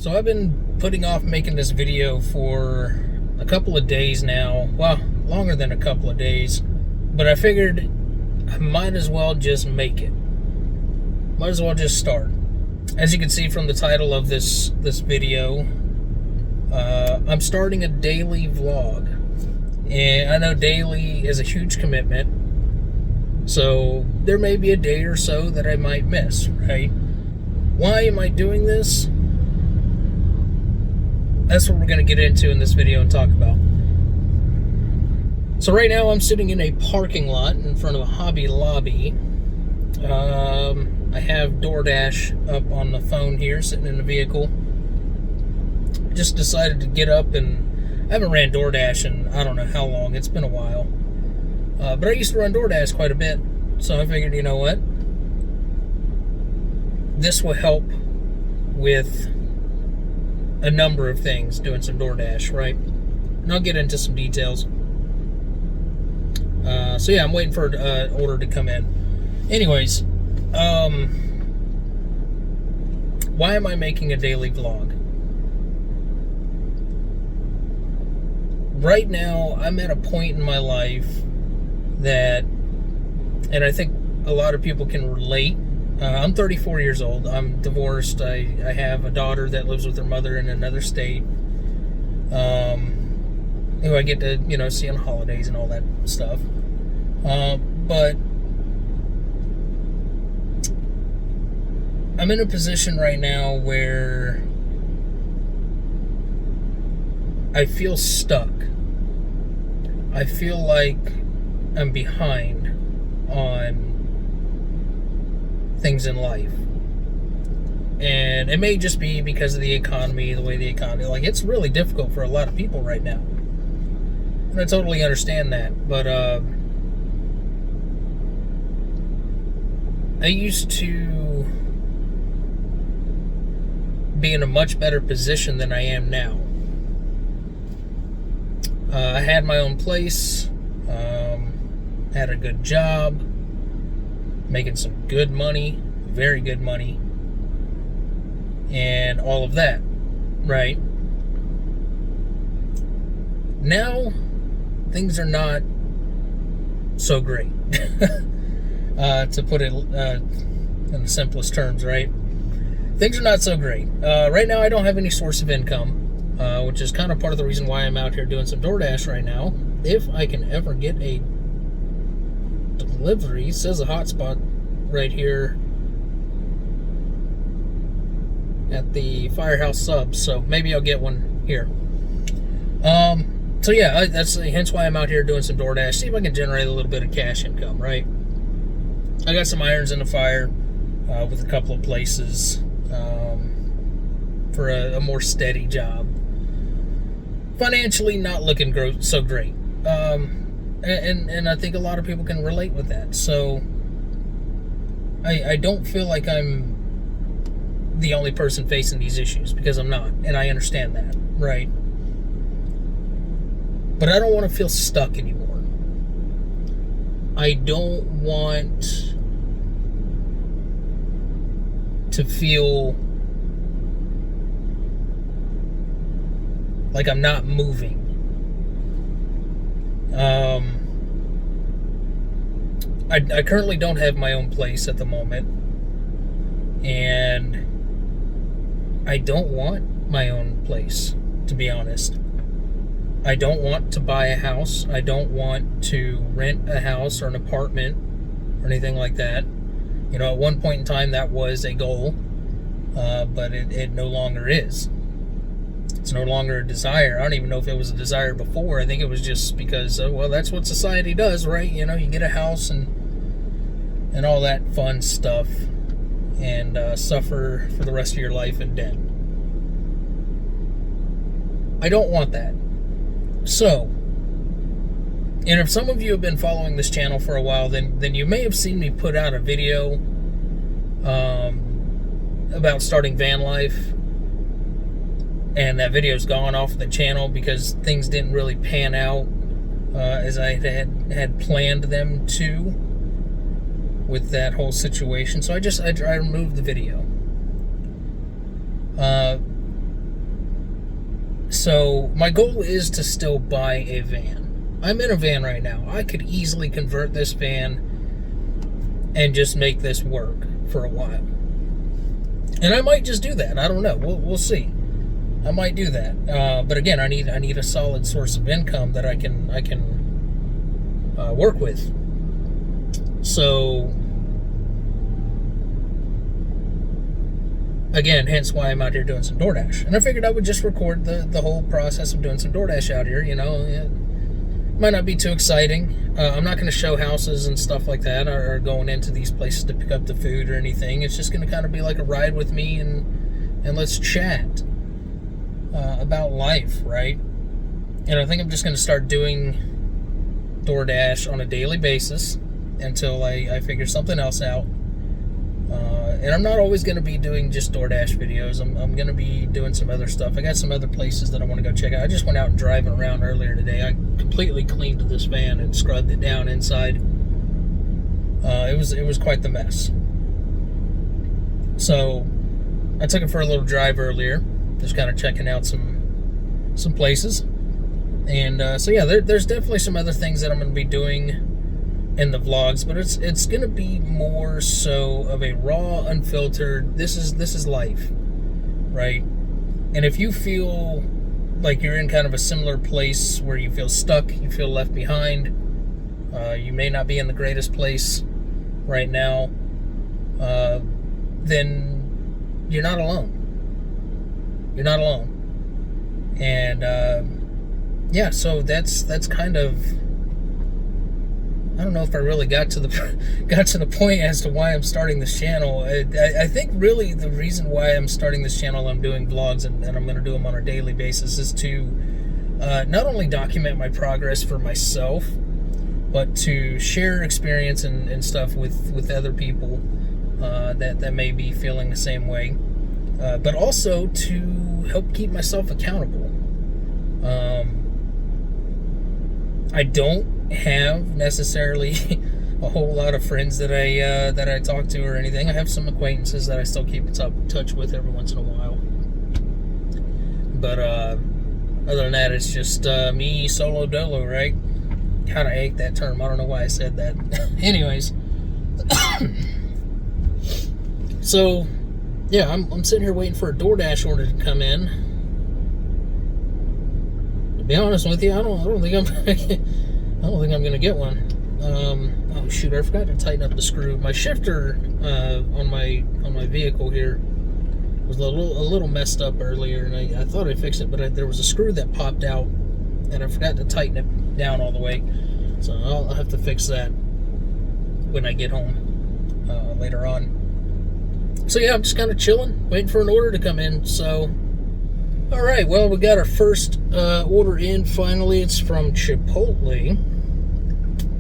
So I've been putting off making this video for a couple of days now. Well, longer than a couple of days. But I figured I might as well just make it. Might as well just start. As you can see from the title of this video, I'm starting a daily vlog. And I know daily is a huge commitment. So there may be a day or so that I might miss, right? Why am I doing this? That's what we're going to get into in this video and talk about. So right now I'm sitting in a parking lot in front of a Hobby Lobby. I have DoorDash up on the phone here, sitting in the vehicle. Just decided to get up, and I haven't ran DoorDash in I don't know how long. It's been a while. But I used to run DoorDash quite a bit. So I figured, you know what? This will help with a number of things, doing some DoorDash, right? And I'll get into some details. So yeah, I'm waiting for an order to come in. Anyways, why am I making a daily vlog? Right now, I'm at a point in my life that, and I think a lot of people can relate. I'm 34 years old. I'm divorced. I have a daughter that lives with her mother in another state, who I get to, see on holidays and all that stuff. But I'm in a position right now where I feel stuck. I feel like I'm behind on things in life. And it may just be because of the economy, the way the economy, it's really difficult for a lot of people right now. And I totally understand that. But I used to be in a much better position than I am now. I had my own place, had a good job, making some good money, very good money, and all of that, right? Now, things are not so great, to put it in the simplest terms, right? Things are not so great. Right now, I don't have any source of income, which is kind of part of the reason why I'm out here doing some DoorDash right now. If I can ever get a delivery, it says a hotspot right here at the Firehouse Subs, so maybe I'll get one here. So yeah, that's hence why I'm out here doing some DoorDash. See if I can generate a little bit of cash income, right? I got some irons in the fire with a couple of places for a more steady job. Financially, not looking so great, and I think a lot of people can relate with that. So I don't feel like I'm the only person facing these issues, because I'm not, and I understand that, right? But I don't want to feel stuck anymore. I don't want to feel like I'm not moving. I currently don't have my own place at the moment, and I don't want my own place, to be honest. I don't want to buy a house. I don't want to rent a house or an apartment or anything like that. At one point in time that was a goal, but it no longer is. It's no longer a desire. I don't even know if it was a desire before. I think it was just because, well, that's what society does, right? You get a house and all that fun stuff, and suffer for the rest of your life in debt. I don't want that. So, and if some of you have been following this channel for a while, then you may have seen me put out a video about starting van life. And that video's gone off the channel because things didn't really pan out as I had planned them to with that whole situation. So I removed the video. So my goal is to still buy a van. I'm in a van right now. I could easily convert this van and just make this work for a while. And I might just do that. I don't know. We'll see. I might do that. But again, I need a solid source of income that I can work with. So again, hence why I'm out here doing some DoorDash. And I figured I would just record the whole process of doing some DoorDash out here. You know, it might not be too exciting. I'm not going to show houses and stuff like that, or going into these places to pick up the food or anything. It's just going to kind of be like a ride with me, and let's chat about life, right? And I think I'm just going to start doing DoorDash on a daily basis until I figure something else out. And I'm not always going to be doing just DoorDash videos. I'm going to be doing some other stuff. I got some other places that I want to go check out. I just went out and driving around earlier today. I completely cleaned this van and scrubbed it down inside. It was quite the mess. So I took it for a little drive earlier, just kind of checking out some places. And so yeah, there's definitely some other things that I'm going to be doing in the vlogs, but it's going to be more so of a raw, unfiltered, this is life, right? And if you feel like you're in kind of a similar place where you feel stuck, you feel left behind, you may not be in the greatest place right now, then you're not alone. You're not alone. And yeah, so that's kind of, I don't know if I really got to the point as to why I'm starting this channel. I think really the reason why I'm starting this channel, I'm doing vlogs, and I'm going to do them on a daily basis, is to not only document my progress for myself, but to share experience and stuff with other people that may be feeling the same way, but also to help keep myself accountable. I don't have necessarily a whole lot of friends that I talk to or anything. I have some acquaintances that I still keep in touch with every once in a while. But other than that, it's just me solo dolo, right? Kind of hate that term. I don't know why I said that. Anyways, so yeah, I'm sitting here waiting for a DoorDash order to come in. To be honest with you, I don't think I'm gonna get one. Oh shoot, I forgot to tighten up the screw. My shifter on my vehicle here was a little messed up earlier, and I thought I fixed it, but there was a screw that popped out, and I forgot to tighten it down all the way. So I'll have to fix that when I get home later on. So yeah, I'm just kind of chilling, waiting for an order to come in. So all right, well, we got our first order in finally. It's from Chipotle.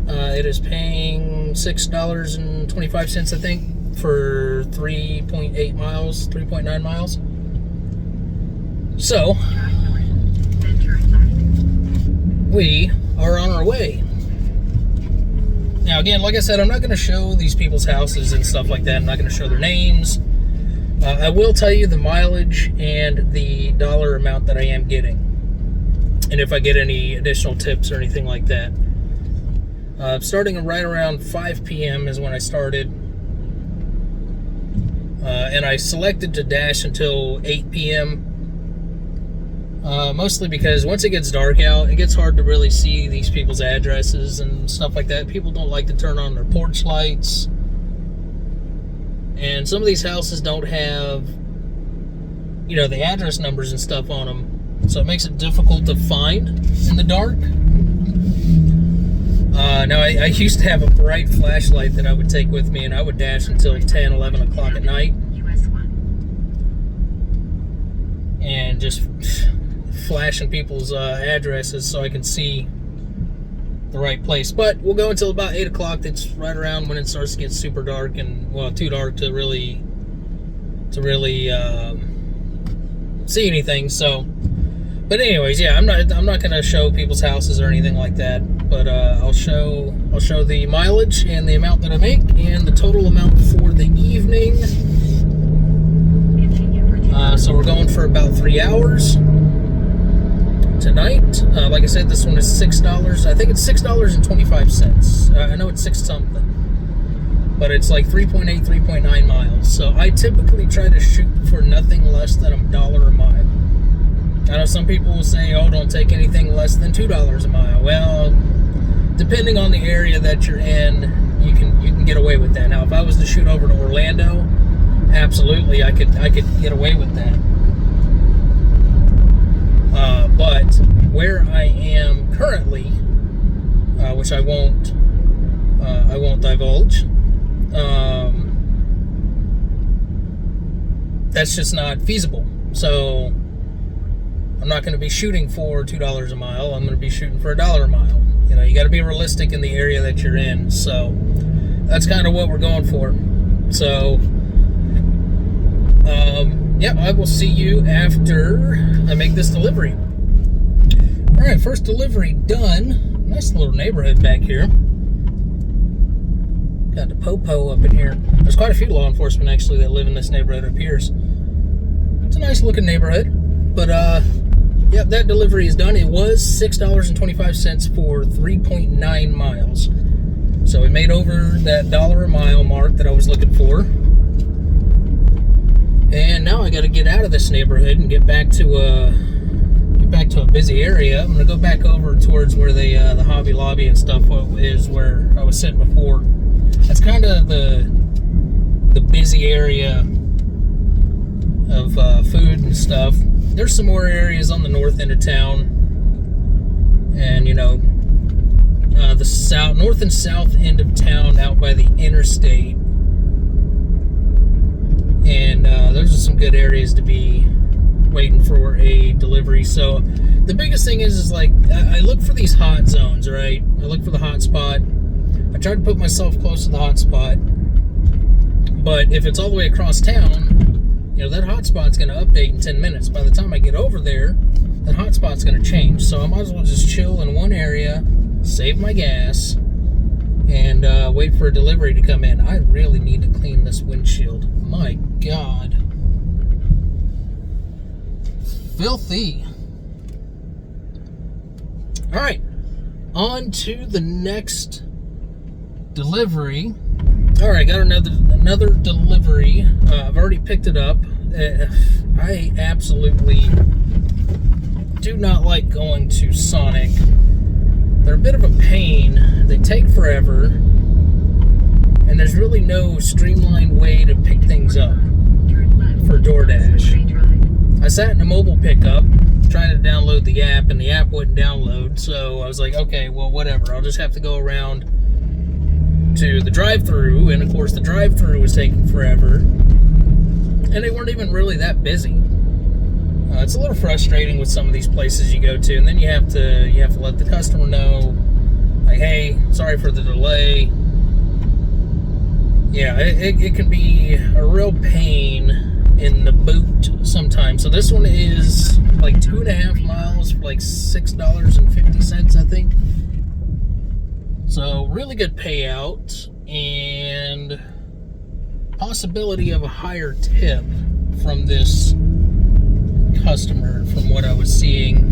It is paying $6.25, I think, for 3.8 miles, 3.9 miles. So we are on our way. Now, again, like I said, I'm not going to show these people's houses and stuff like that. I'm not going to show their names. I will tell you the mileage and the dollar amount that I am getting, and if I get any additional tips or anything like that. Starting right around 5 p.m. is when I started, and I selected to dash until 8 p.m. Mostly because once it gets dark out, it gets hard to really see these people's addresses and stuff like that. People don't like to turn on their porch lights. And some of these houses don't have, the address numbers and stuff on them. So it makes it difficult to find in the dark. Now, I used to have a bright flashlight that I would take with me, and I would dash until 10, 11 o'clock at night. And just flashing people's addresses so I can see the right place. But we'll go until about 8 o'clock. That's right around when it starts to get super dark, and well, too dark to really see anything. So, but anyways, yeah, I'm not gonna show people's houses or anything like that. But I'll show the mileage and the amount that I make and the total amount for the evening. So we're going for about 3 hours. tonight. Like I said, this one is $6. I think it's $6.25. I know it's 6 something, but it's like 3.8, 3.9 miles. So I typically try to shoot for nothing less than $1 a mile. I know some people will say, oh, don't take anything less than $2 a mile. Well, depending on the area that you're in, you can get away with that. Now, if I was to shoot over to Orlando, absolutely, I could get away with that. But where I am currently, which I won't divulge, that's just not feasible. So I'm not going to be shooting for $2 a mile. I'm going to be shooting for $1 a mile. You know, you got to be realistic in the area that you're in. So that's kind of what we're going for. So, yeah, I will see you after I make this delivery. All right, first delivery done. Nice little neighborhood back here. Got the Popo up in here. There's quite a few law enforcement actually that live in this neighborhood, it appears. It's a nice looking neighborhood. But, yep, that delivery is done. It was $6.25 for 3.9 miles. So we made over that $1 a mile mark that I was looking for. And now I got to get out of this neighborhood and get back to a busy area. I'm gonna go back over towards where the Hobby Lobby and stuff is, where I was sitting before. That's kind of the busy area of food and stuff. There's some more areas on the north end of town, and you know, the north and south end of town out by the interstate. And those are some good areas to be waiting for a delivery. So the biggest thing is like I look for these hot zones, right? I look for the hot spot. I try to put myself close to the hot spot, but if it's all the way across town, you know, that hot spot's going to update in 10 minutes. By the time I get over there, that hot spot's going to change. So I might as well just chill in one area, save my gas, and wait for a delivery to come in. I really need to clean this windshield. My God. Filthy. All right, on to the next delivery. All right, got another delivery. I've already picked it up. I absolutely do not like going to Sonic. They're a bit of a pain. They take forever, and there's really no streamlined way to pick things up for DoorDash. I sat in a mobile pickup trying to download the app, and the app wouldn't download, so I was like, okay, well, whatever. I'll just have to go around to the drive-thru, and of course the drive-thru was taking forever, and they weren't even really that busy. It's a little frustrating with some of these places you go to, and then you have to let the customer know, like, hey, sorry for the delay. Yeah, it can be a real pain in the boot sometimes. So this one is like 2.5 miles for like $6.50, I think. So really good payout and possibility of a higher tip from this customer from what I was seeing.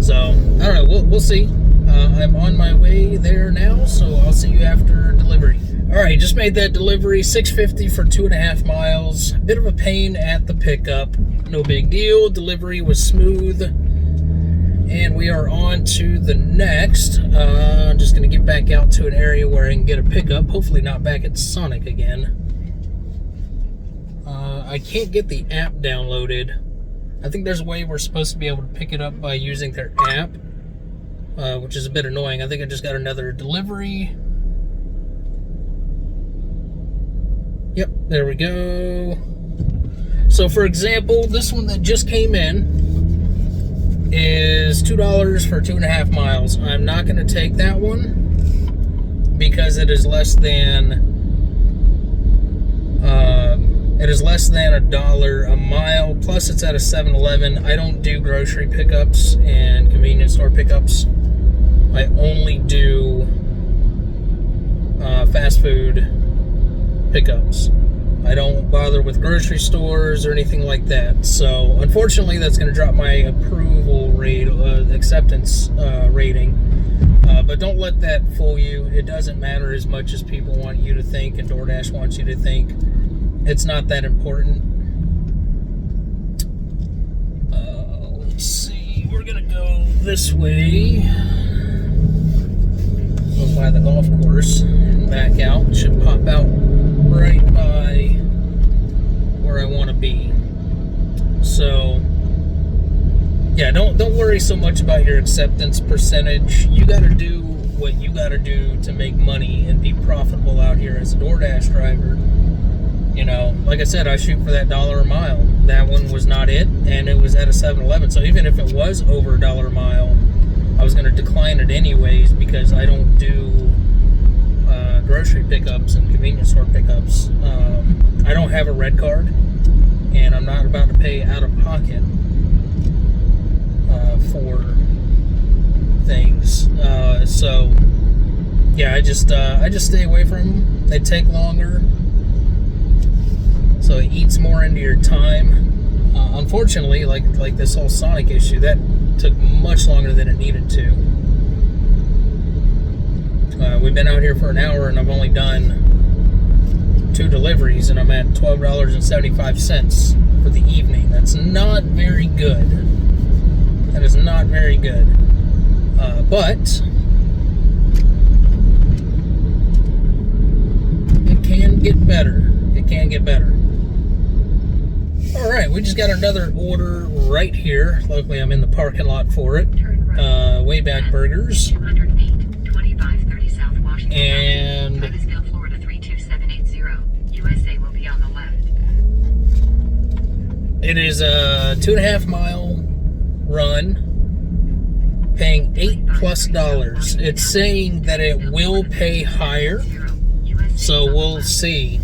So I don't know, we'll see. I'm on my way there now, so I'll see you after delivery. All right, just made that delivery, $6.50 for 2.5 miles. Bit of a pain at the pickup, no big deal. Delivery was smooth, and we are on to the next. I'm just gonna get back out to an area where I can get a pickup. Hopefully not back at Sonic again. I can't get the app downloaded. I think there's a way we're supposed to be able to pick it up by using their app, which is a bit annoying. I think I just got another delivery. Yep, there we go. So for example, this one that just came in is $2 for 2.5 miles. I'm not going to take that one because it is less than $1 a mile. Plus, it's at a 7-Eleven. I don't do grocery pickups and convenience store pickups. I only do fast food pickups. I don't bother with grocery stores or anything like that. So unfortunately, that's going to drop my approval rate, acceptance rating. But don't let that fool you. It doesn't matter as much as people want you to think and DoorDash wants you to think. It's not that important. Let's see. We're going to go this way. Go by the golf course and back out. Should pop out right by where I want to be. So yeah, don't worry so much about your acceptance percentage. You got to do what you got to do to make money and be profitable out here as a DoorDash driver. You know, like I said, I shoot for that $1 a mile. That one was not it, and it was at a 7-Eleven. So even if it was over $1 a mile, I was going to decline it anyways because I don't do grocery pickups and convenience store pickups. I don't have a red card, and I'm not about to pay out of pocket for things. So yeah, I just stay away from them. They take longer, so it eats more into your time. Unfortunately, like this whole Sonic issue, that took much longer than it needed to. We've been out here for an hour and I've only done 2 deliveries and I'm at $12.75 for the evening. That's not very good. That is not very good. But it can get better. It can get better. Alright, we just got another order right here. Luckily, I'm in the parking lot for it. Wayback Burgers. And Florida 32780. USA will be on the left. It is a 2.5 mile run, paying $8+. It's saying that it will pay higher, so we'll see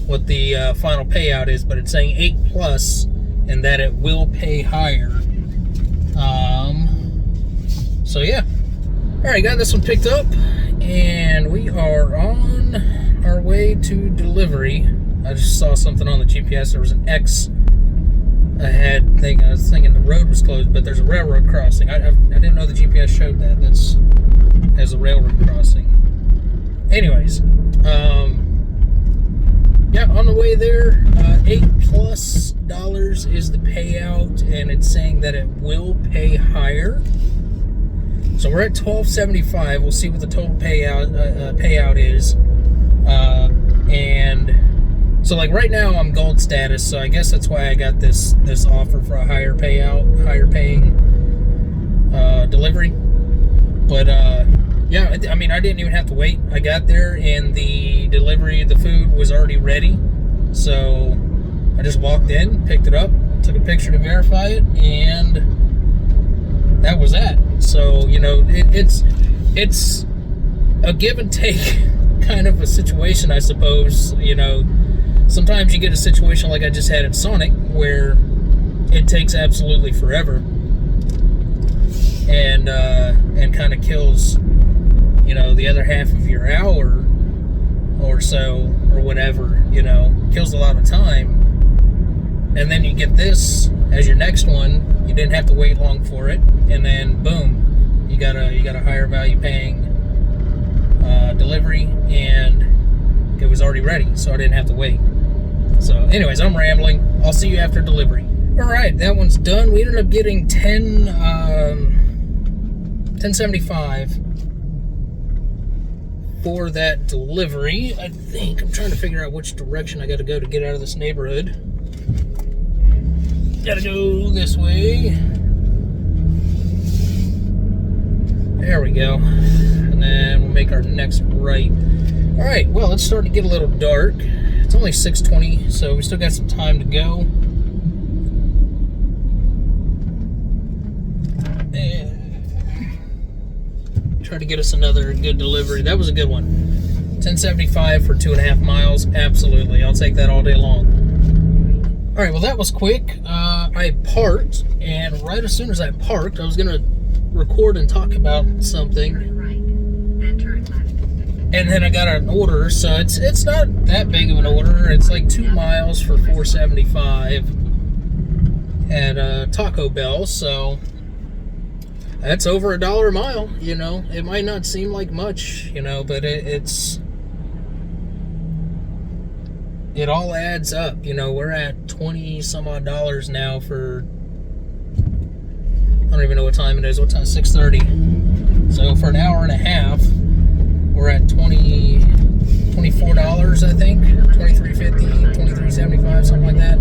what the final payout is, but it's saying $8+ and that it will pay higher. So yeah. Alright, got this one picked up and we are on our way to delivery. I just saw something on the GPS. There was an X ahead thing. I was thinking the road was closed, but there's a railroad crossing. I didn't know the GPS showed that. That's as a railroad crossing. Anyways, yeah, on the way there, $8+ is the payout, and it's saying that it will pay higher. So we're at $12.75. We'll see what the total payout is. And so, like, right now I'm gold status, so I guess that's why I got this offer for a higher payout, higher paying delivery. But yeah, I mean, I didn't even have to wait. I got there and the delivery, the food was already ready. So I just walked in, picked it up, took a picture to verify it, and that was that. So, you know, it's a give and take kind of a situation, I suppose. You know, sometimes you get a situation like I just had at Sonic where it takes absolutely forever and kind of kills, you know, the other half of your hour or so or whatever, you know, kills a lot of time. And then you get this as your next one. You didn't have to wait long for it, and then boom, you got a higher value paying delivery, and it was already ready, so I didn't have to wait. So anyways, I'm rambling. I'll see you after delivery. Alright, that one's done. We ended up getting $10.75 for that delivery. I think I'm trying to figure out which direction I got to go to get out of this neighborhood. Gotta go this way. There we go. And then we'll make our next right. Alright, well, it's starting to get a little dark. It's only 6:20, so we still got some time to go. And try to get us another good delivery. That was a good one. $10.75 for 2.5 miles. Absolutely. I'll take that all day long. Alright, well, that was quick. I parked, and right as soon as I parked, I was going to record and talk about something. Turn right, then turn left. And then I got an order, so it's not that big of an order. It's like 2 miles for $4.75 at Taco Bell, so that's over $1 a mile. It might not seem like much, but it all adds up. We're at 20 some odd dollars now for, I don't even know what time it is. What time? 6:30. So for an hour and a half, we're at $24, I think. $23.50, $23.75, something like that.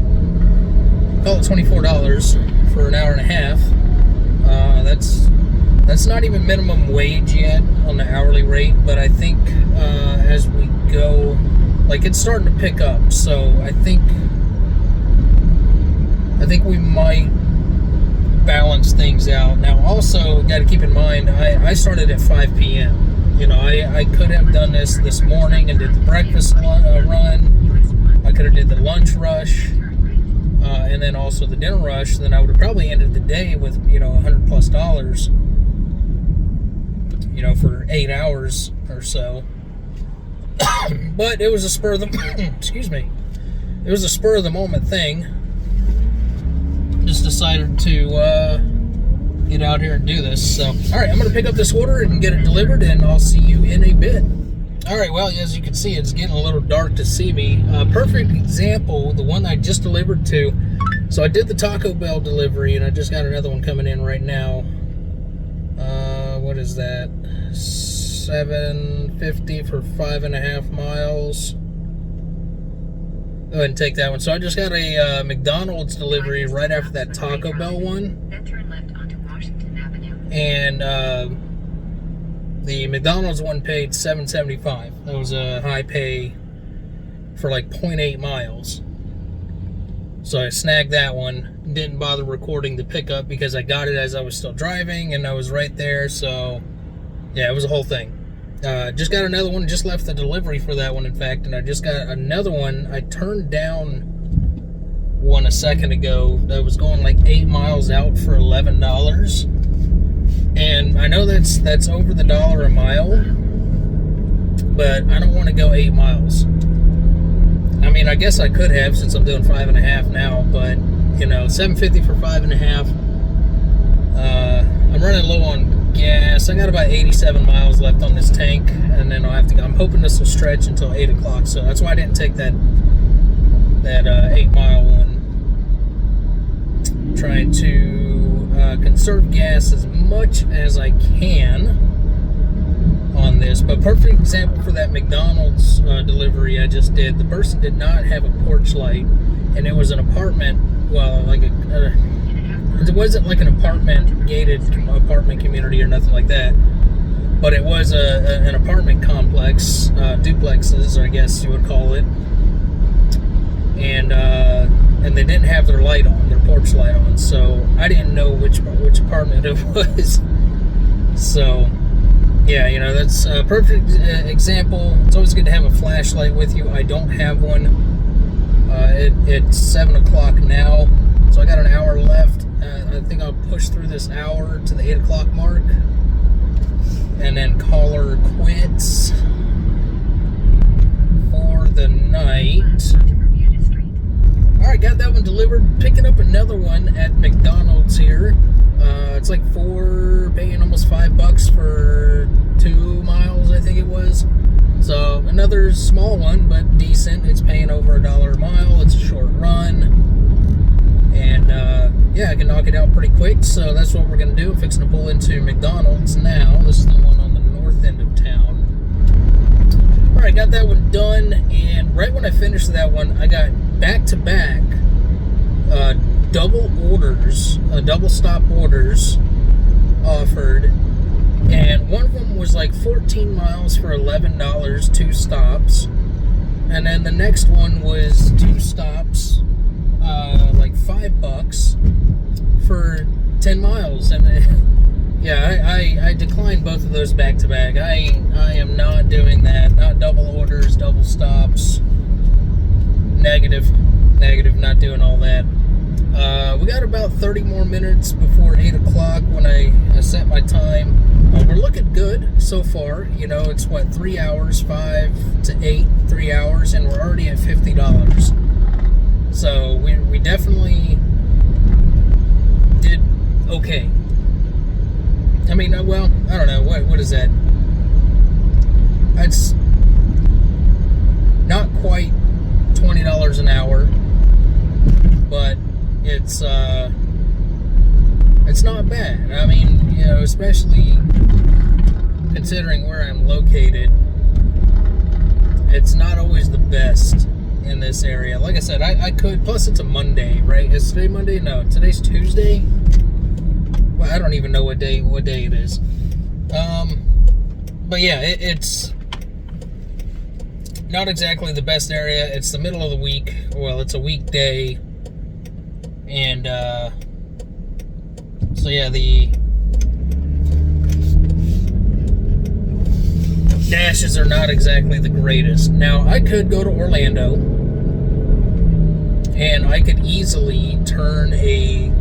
Call it $24 for an hour and a half. That's not even minimum wage yet on the hourly rate, but I think as we go, like, it's starting to pick up. So I think we might balance things out. Now, also, got to keep in mind, I started at 5 p.m. I could have done this morning and did the breakfast run. I could have did the lunch rush, and then also the dinner rush. Then I would have probably ended the day with, $100+ for 8 hours or so. But it was a spur of the excuse me. It was a spur of the moment thing. Just decided to get out here and do this. So, all right, I'm going to pick up this order and get it delivered, and I'll see you in a bit. All right, well, as you can see, it's getting a little dark to see me. Perfect example, the one I just delivered to. So I did the Taco Bell delivery, and I just got another one coming in right now. What is that? $7.50 for 5.5 miles. Go ahead and take that one. So I just got a McDonald's delivery right after that Taco Bell one. Then turn left onto Washington Avenue. And the McDonald's one paid $7.75. That was a high pay for like 0.8 miles. So I snagged that one. Didn't bother recording the pickup because I got it as I was still driving and I was right there. So yeah, it was a whole thing. Just got another one. Just left the delivery for that one, in fact, and I just got another one. I turned down one a second ago that was going like 8 miles out for $11, and I know that's over the $1 a mile, but I don't want to go 8 miles. I mean, I guess I could have, since I'm doing 5.5 now, but $7.50 for 5.5. I'm running low on gas. I got about 87 miles left on this tank, and then I'll have to go. I'm hoping this will stretch until 8 o'clock, so that's why I didn't take that 8-mile one. Trying to conserve gas as much as I can on this. But perfect example for that McDonald's delivery I just did. The person did not have a porch light, and it was an apartment. Well, like it wasn't like an gated apartment community or nothing like that, but it was an apartment complex, duplexes, I guess you would call it, and they didn't have their light on, their porch light on, so I didn't know which apartment it was. So yeah, that's a perfect example. It's always good to have a flashlight with you. I don't have one. It's 7 o'clock now, so I got an hour left. I think I'll push through this hour to the 8 o'clock mark and then call her quits for the night. Alright, got that one delivered. Picking up another one at McDonald's here. It's like paying almost $5 for 2 miles, I think it was. So another small one, but decent. It's paying over $1 a mile. It's a short run. And yeah, I can knock it out pretty quick, so that's what we're going to do. I'm fixing to pull into McDonald's now. This is the one on the north end of town. Alright, got that one done, and right when I finished that one, I got back-to-back double stop orders offered, and one of them was like 14 miles for $11, 2 stops, and then the next one was 2 stops, like $5 for 10 miles, and yeah, I declined both of those back to back. I am not doing that. Not double orders, double stops. Negative, not doing all that. We got about 30 more minutes before 8 o'clock when I set my time. We're looking good so far. You know, it's what, 3 hours, 5 to 8, 3 hours, and we're already at $50. So we definitely did okay. I mean, well, I don't know, what is that? That's not quite $20 an hour, but it's not bad. I mean, you know, especially considering where I'm located, it's not always the best in this area. Like I said, I could, plus it's a Monday, right? Is today Monday? No, today's Tuesday. Well, I don't even know what day it is. But yeah, it's not exactly the best area. It's the middle of the week. Well, it's a weekday. And, so yeah, the dashes are not exactly the greatest. Now, I could go to Orlando, and I could easily turn a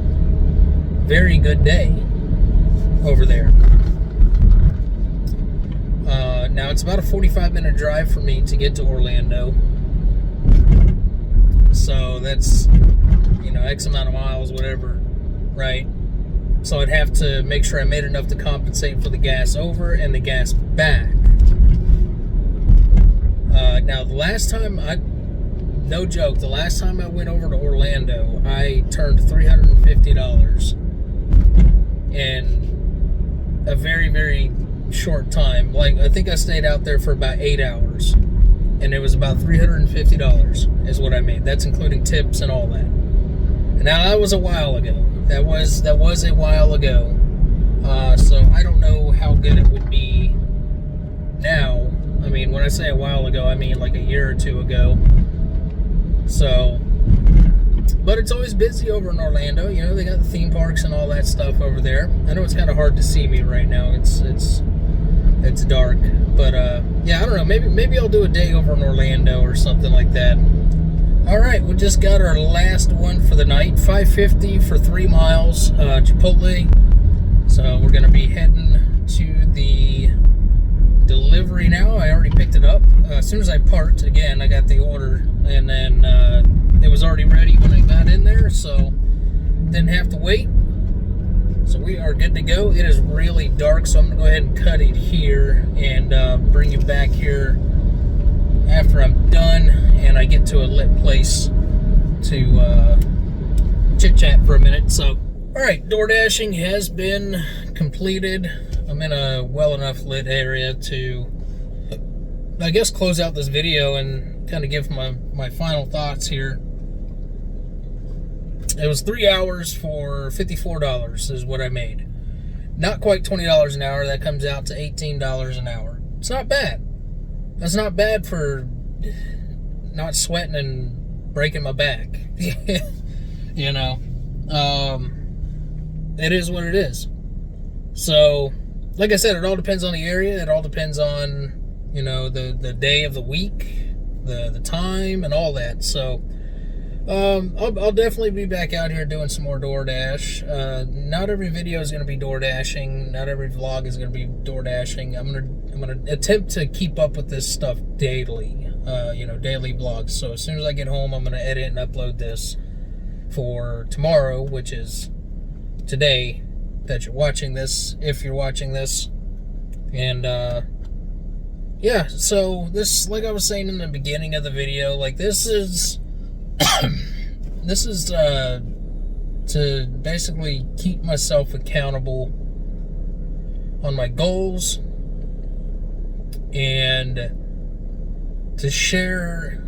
very good day over there. Now, it's about a 45-minute drive for me to get to Orlando. So that's, you know, X amount of miles, whatever, right? So I'd have to make sure I made enough to compensate for the gas over and the gas back. Now, the last time no joke, the last time I went over to Orlando, I turned $350 in a very, very short time. Like, I think I stayed out there for about 8 hours, and it was about $350 is what I made. That's including tips and all that. And now, that was a while ago. That was a while ago. So I don't know how good it would be now. I mean, when I say a while ago, I mean like a year or two ago. So, but it's always busy over in Orlando. You know, they got the theme parks and all that stuff over there. I know it's kind of hard to see me right now. It's dark, but yeah, I don't know. Maybe I'll do a day over in Orlando or something like that. All right, we just got our last one for the night. $5.50 for 3 miles, Chipotle. So we're gonna be heading to the delivery now. I already picked it up. As soon as I parked, again, I got the order, and then it was already ready when I got in there, so didn't have to wait. So we are good to go. It is really dark, so I'm gonna go ahead and cut it here and bring you back here after I'm done and I get to a lit place to chit chat for a minute. So, all right, DoorDashing has been completed. I'm in a well enough lit area to, I guess, close out this video and kind of give my final thoughts here. It was 3 hours for $54 is what I made. Not quite $20 an hour. That comes out to $18 an hour. It's not bad. That's not bad for not sweating and breaking my back. You know, it is what it is. So, like I said, it all depends on the area. It all depends on, you know, the day of the week, the time, and all that. So, I'll definitely be back out here doing some more DoorDash. Not every video is going to be DoorDashing. Not every vlog is going to be DoorDashing. I'm gonna attempt to keep up with this stuff daily. You know, daily vlogs. So as soon as I get home, I'm gonna edit and upload this for tomorrow, which is today that you're watching this, if you're watching this. And yeah, so this, like I was saying in the beginning of the video, like this is this is to basically keep myself accountable on my goals and to share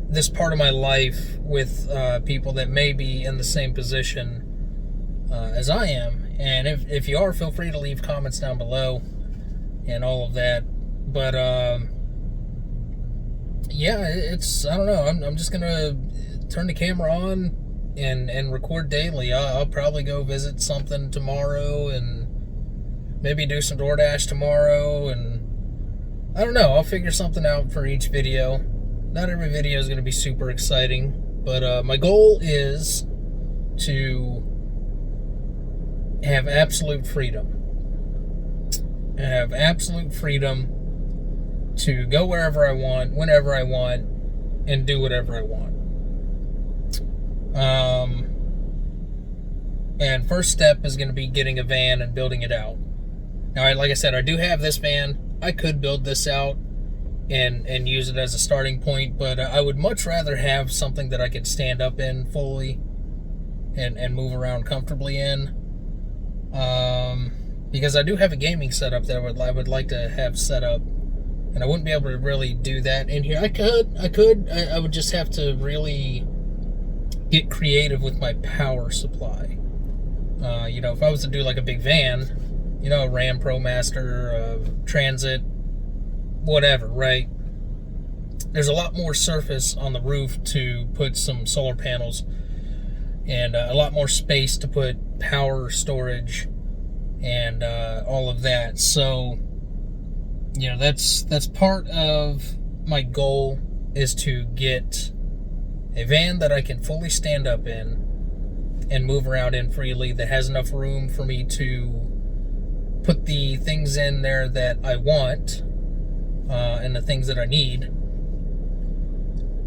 this part of my life with people that may be in the same position as I am. And if you are, feel free to leave comments down below and all of that. But yeah, it's, I don't know, I'm just gonna turn the camera on and record daily. I'll probably go visit something tomorrow and maybe do some DoorDash tomorrow, and I don't know, I'll figure something out for each video. Not every video is going to be super exciting, but my goal is to have absolute freedom. I have absolute freedom to go wherever I want, whenever I want, and do whatever I want. And first step is going to be getting a van and building it out. Now, like I said, I do have this van. I could build this out and use it as a starting point, but I would much rather have something that I could stand up in fully and move around comfortably in. Because I do have a gaming setup that I would like to have set up, and I wouldn't be able to really do that in here. I would just have to really get creative with my power supply. If I was to do like a big van, a Ram ProMaster, Transit, whatever, right? There's a lot more surface on the roof to put some solar panels, and a lot more space to put power storage and all of that. So, that's part of my goal, is to get a van that I can fully stand up in and move around in freely, that has enough room for me to put the things in there that I want, and the things that I need,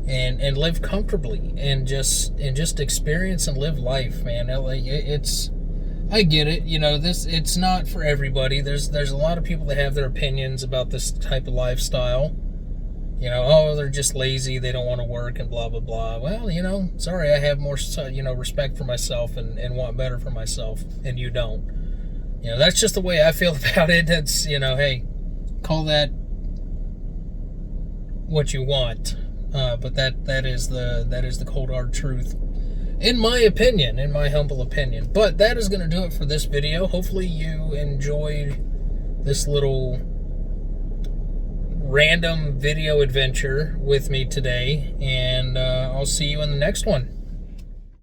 and live comfortably, and just experience and live life, man. I get it, it's not for everybody. There's a lot of people that have their opinions about this type of lifestyle. They're just lazy, they don't want to work, and blah blah blah. Well, sorry, I have more respect for myself and want better for myself, and you don't. That's just the way I feel about it. That's, hey, call that what you want, but that is the cold hard truth, in my opinion, in my humble opinion. But that is going to do it for this video. Hopefully you enjoyed this little random video adventure with me today, and I'll see you in the next one.